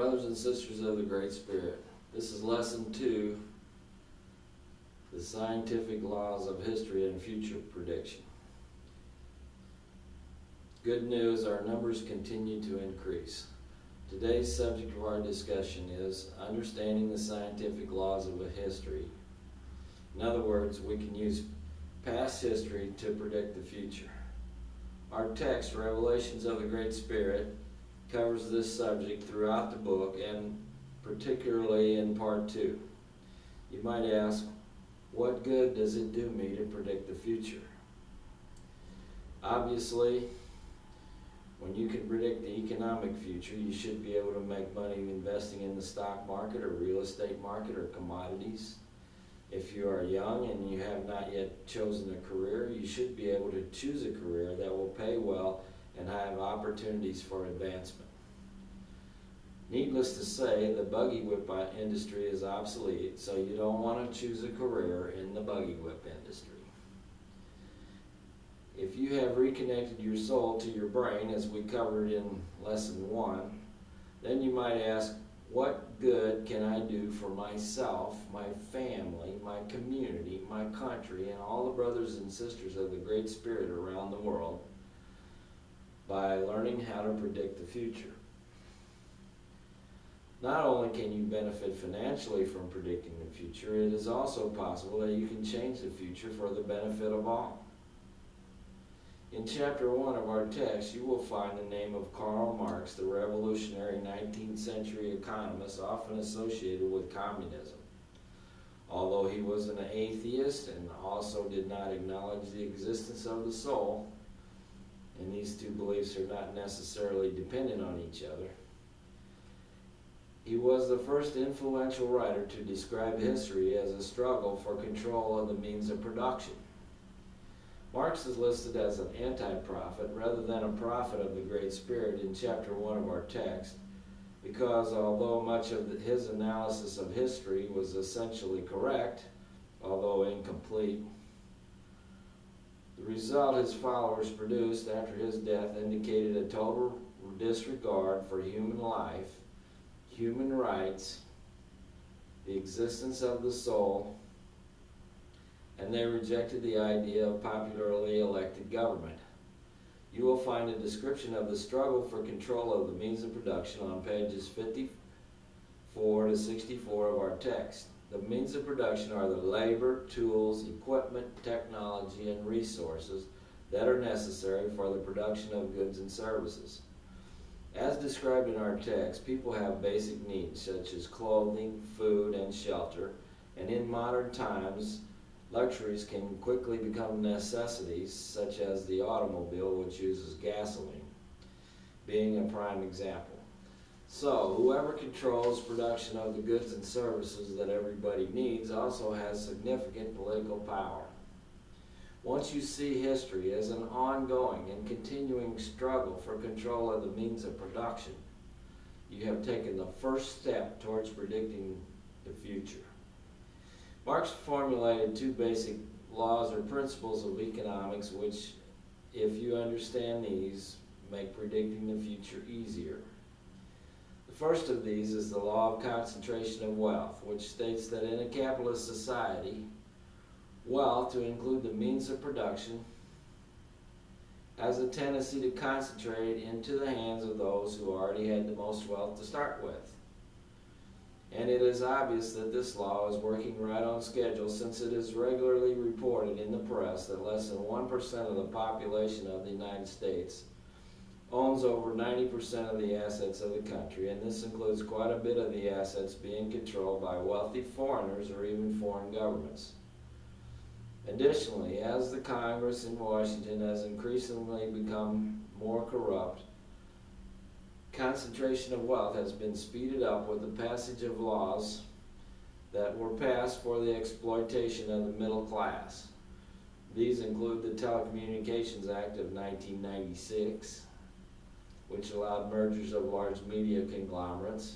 Brothers and sisters of the Great Spirit, this is lesson 2, the scientific laws of history and future prediction. Good news, our numbers continue to increase. Today's subject of our discussion is understanding the scientific laws of a history. In other words, we can use past history to predict the future. Our text, Revelations of the Great Spirit, covers this subject throughout the book and particularly in part 2. You might ask, what good does it do me to predict the future? Obviously, when you can predict the economic future, you should be able to make money investing in the stock market or real estate market or commodities. If you are young and you have not yet chosen a career, you should be able to choose a career that will pay well and have opportunities for advancement. Needless to say, the buggy whip industry is obsolete, so you don't want to choose a career in the buggy whip industry. If you have reconnected your soul to your brain, as we covered in lesson 1, then you might ask, what good can I do for myself, my family, my community, my country, and all the brothers and sisters of the Great Spirit around the world by learning how to predict the future? Not only can you benefit financially from predicting the future, it is also possible that you can change the future for the benefit of all. In chapter 1 of our text, you will find the name of Karl Marx, the revolutionary 19th century economist often associated with communism. Although he was an atheist and also did not acknowledge the existence of the soul, and these two beliefs are not necessarily dependent on each other, he was the first influential writer to describe history as a struggle for control of the means of production. Marx is listed as an anti-prophet rather than a prophet of the Great Spirit in chapter 1 of our text, because although much of his analysis of history was essentially correct, although incomplete, the result his followers produced after his death indicated a total disregard for human life, human rights, the existence of the soul, and they rejected the idea of popularly elected government. You will find a description of the struggle for control of the means of production on pages 54 to 64 of our text. The means of production are the labor, tools, equipment, technology, and resources that are necessary for the production of goods and services. As described in our text, people have basic needs such as clothing, food, and shelter, and in modern times, luxuries can quickly become necessities, such as the automobile, which uses gasoline, being a prime example. So, whoever controls production of the goods and services that everybody needs also has significant political power. Once you see history as an ongoing and continuing struggle for control of the means of production, you have taken the first step towards predicting the future. Marx formulated 2 basic laws or principles of economics which, if you understand these, make predicting the future easier. The first of these is the law of concentration of wealth, which states that in a capitalist society, wealth, to include the means of production, has a tendency to concentrate into the hands of those who already had the most wealth to start with. And it is obvious that this law is working right on schedule, since it is regularly reported in the press that less than 1% of the population of the United States owns over 90% of the assets of the country, and this includes quite a bit of the assets being controlled by wealthy foreigners or even foreign governments. Additionally, as the Congress in Washington has increasingly become more corrupt, concentration of wealth has been speeded up with the passage of laws that were passed for the exploitation of the middle class. These include the Telecommunications Act of 1996, which allowed mergers of large media conglomerates,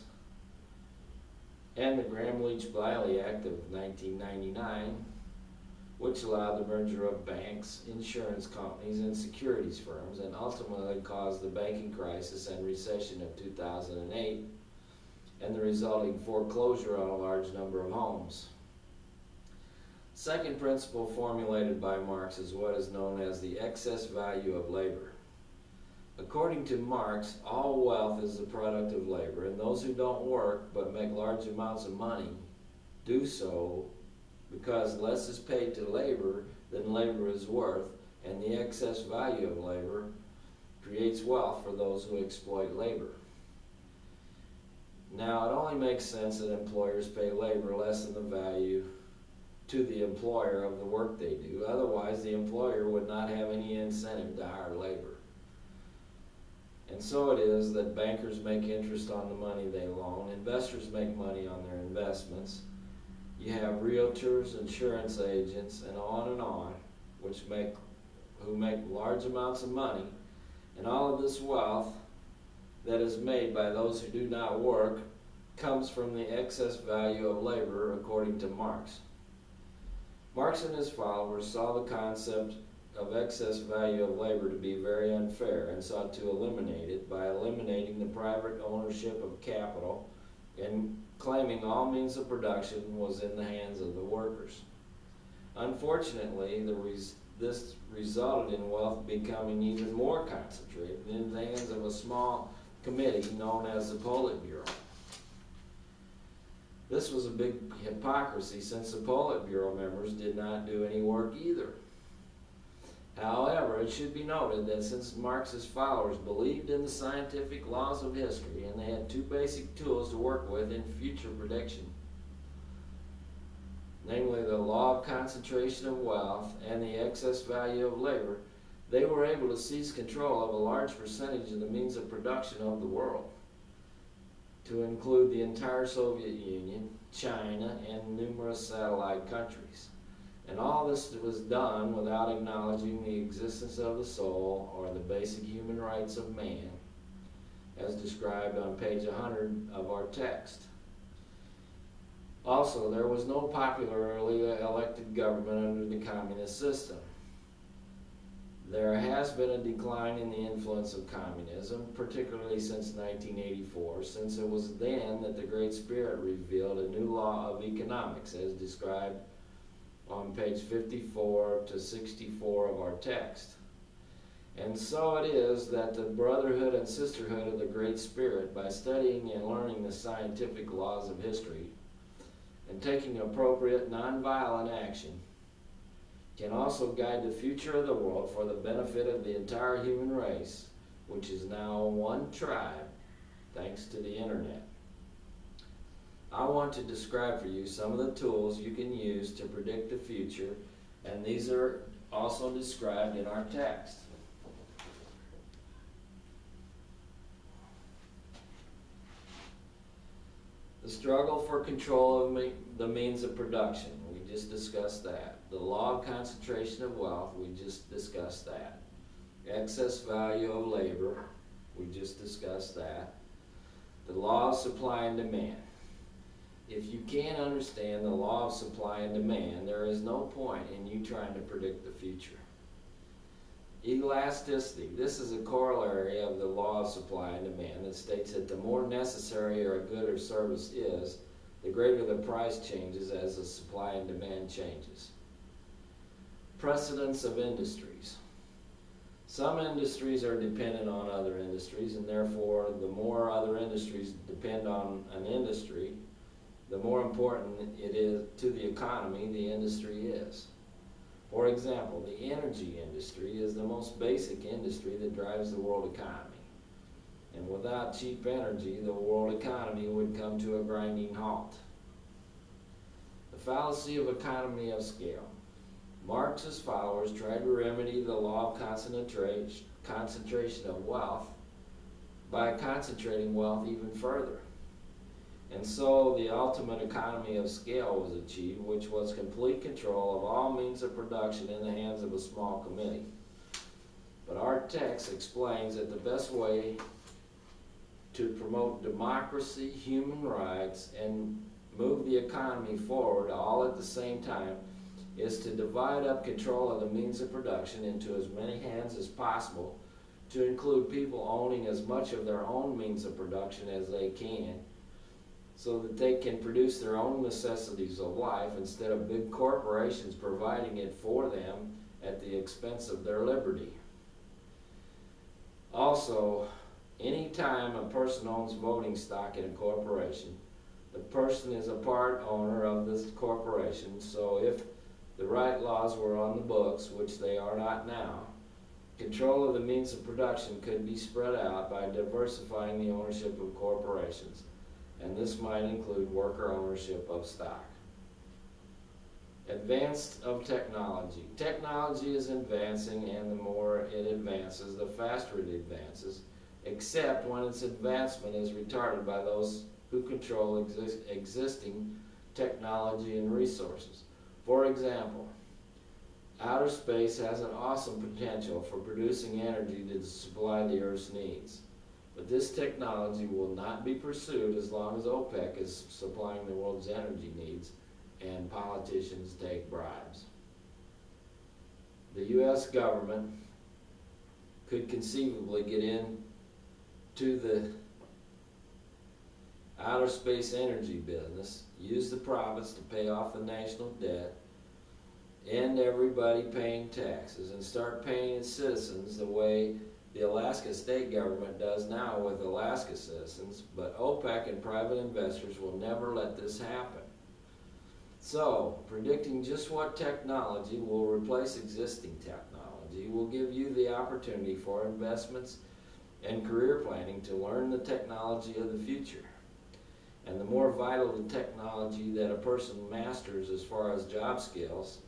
and the Gramm-Leach-Bliley Act of 1999, which allowed the merger of banks, insurance companies, and securities firms, and ultimately caused the banking crisis and recession of 2008, and the resulting foreclosure on a large number of homes. Second principle formulated by Marx is what is known as the excess value of labor. According to Marx, all wealth is the product of labor, and those who don't work but make large amounts of money do so because less is paid to labor than labor is worth, and the excess value of labor creates wealth for those who exploit labor. Now, it only makes sense that employers pay labor less than the value to the employer of the work they do. Otherwise, the employer would not have any incentive to hire labor. And so it is that bankers make interest on the money they loan, investors make money on their investments, you have realtors, insurance agents, and on, who make large amounts of money, and all of this wealth that is made by those who do not work comes from the excess value of labor, according to Marx. Marx and his followers saw the concept of excess value of labor to be very unfair and sought to eliminate it by eliminating the private ownership of capital and claiming all means of production was in the hands of the workers. Unfortunately, this resulted in wealth becoming even more concentrated in the hands of a small committee known as the Politburo. This was a big hypocrisy since the Politburo members did not do any work either. However, it should be noted that since Marx's followers believed in the scientific laws of history and they had two basic tools to work with in future prediction, namely the law of concentration of wealth and the excess value of labor, they were able to seize control of a large percentage of the means of production of the world, to include the entire Soviet Union, China, and numerous satellite countries. And all this was done without acknowledging the existence of the soul or the basic human rights of man, as described on page 100 of our text. Also, there was no popularly elected government under the communist system. There has been a decline in the influence of communism, particularly since 1984, since it was then that the Great Spirit revealed a new law of economics, as described on page 54 to 64 of our text. And so it is that the brotherhood and sisterhood of the Great Spirit, by studying and learning the scientific laws of history and taking appropriate nonviolent action, can also guide the future of the world for the benefit of the entire human race, which is now one tribe, thanks to the internet. I want to describe for you some of the tools you can use to predict the future, and these are also described in our text. The struggle for control of the means of production, we just discussed that. The law of concentration of wealth, we just discussed that. Excess value of labor, we just discussed that. The law of supply and demand. If you can't understand the law of supply and demand, there is no point in you trying to predict the future. Elasticity. This is a corollary of the law of supply and demand that states that the more necessary a good or service is, the greater the price changes as the supply and demand changes. Precedence of industries. Some industries are dependent on other industries, and therefore the more other industries depend on an industry, the more important it is to the economy the industry is. For example, the energy industry is the most basic industry that drives the world economy. And without cheap energy, the world economy would come to a grinding halt. The fallacy of economy of scale. Marx's followers tried to remedy the law of concentration of wealth by concentrating wealth even further. And so the ultimate economy of scale was achieved, which was complete control of all means of production in the hands of a small committee. But our text explains that the best way to promote democracy, human rights, and move the economy forward all at the same time is to divide up control of the means of production into as many hands as possible, to include people owning as much of their own means of production as they can, so that they can produce their own necessities of life instead of big corporations providing it for them at the expense of their liberty. Also, any time a person owns voting stock in a corporation, the person is a part owner of this corporation, so if the right laws were on the books, which they are not now, control of the means of production could be spread out by diversifying the ownership of corporations, and this might include worker ownership of stock. Advance of technology. Technology is advancing, and the more it advances, the faster it advances, except when its advancement is retarded by those who control existing technology and resources. For example, outer space has an awesome potential for producing energy to supply the Earth's needs. But this technology will not be pursued as long as OPEC is supplying the world's energy needs and politicians take bribes. The U.S. government could conceivably get into the outer space energy business, use the profits to pay off the national debt, end everybody paying taxes, and start paying its citizens the way the Alaska state government does now with Alaska citizens, but OPEC and private investors will never let this happen. So, predicting just what technology will replace existing technology will give you the opportunity for investments and career planning to learn the technology of the future. And the more vital the technology that a person masters as far as job skills,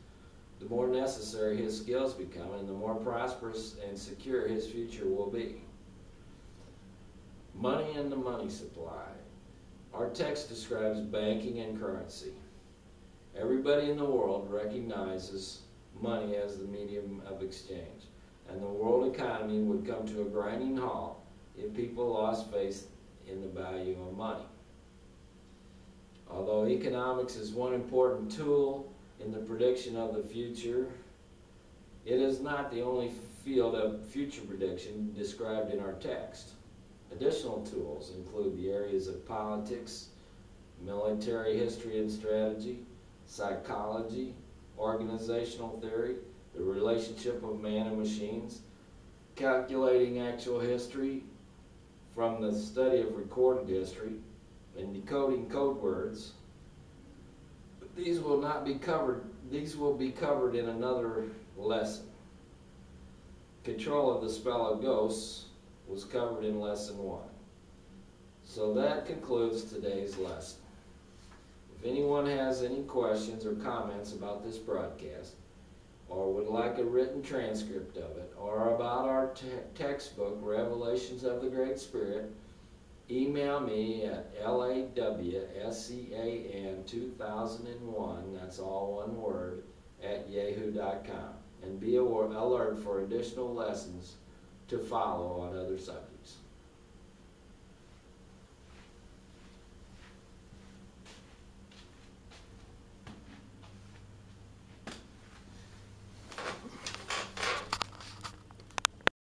the more necessary his skills become and the more prosperous and secure his future will be. Money and the money supply. Our text describes banking and currency. Everybody in the world recognizes money as the medium of exchange, and the world economy would come to a grinding halt if people lost faith in the value of money. Although economics is one important tool in the prediction of the future, it is not the only field of future prediction described in our text. Additional tools include the areas of politics, military history and strategy, psychology, organizational theory, the relationship of man and machines, calculating actual history from the study of recorded history, and decoding code words. But these will not be covered. These will be covered in another lesson. Control of the spell of ghosts was covered in lesson 1. So that concludes today's lesson. If anyone has any questions or comments about this broadcast, or would like a written transcript of it, or about our textbook, Revelations of the Great Spirit, email me at lawscan2001, that's all one word, at yahoo.com, and be alert for additional lessons to follow on other subjects.